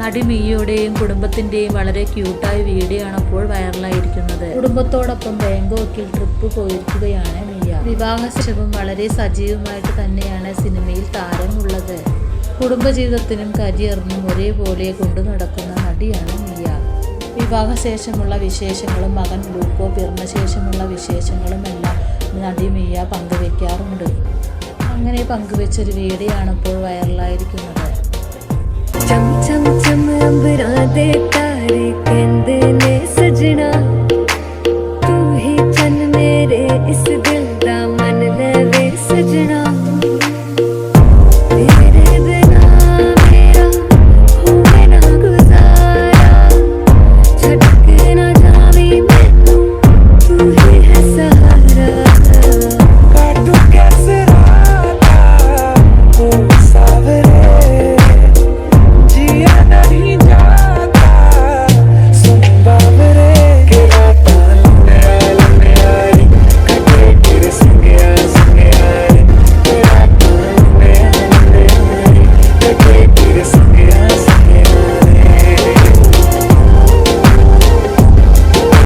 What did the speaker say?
നടി മിയയുടെയും കുടുംബത്തിൻ്റെയും വളരെ ക്യൂട്ടായ വീഡിയോ ആണ് അപ്പോൾ വൈറലായിരിക്കുന്നത്. കുടുംബത്തോടൊപ്പം ബാങ്കോക്കിൽ ട്രിപ്പ് പോയിരിക്കുകയാണ് മിയ. വിവാഹശേഷവും വളരെ സജീവമായിട്ട് തന്നെയാണ് സിനിമയിൽ താരമുള്ളത്. കുടുംബജീവിതത്തിനും കരിയറിനും ഒരേപോലെ കൊണ്ടു നടക്കുന്ന നടിയാണ് മിയ. വിവാഹശേഷമുള്ള വിശേഷങ്ങളും മകൻ ലൂക്കോ പിറന്ന ശേഷമുള്ള വിശേഷങ്ങളുമെല്ലാം നടി മിയ പങ്കുവെക്കാറുണ്ട്. അങ്ങനെ പങ്കുവെച്ചൊരു വീഡിയോ ആണ് ഇപ്പോൾ വൈറലായിരിക്കുന്നത്.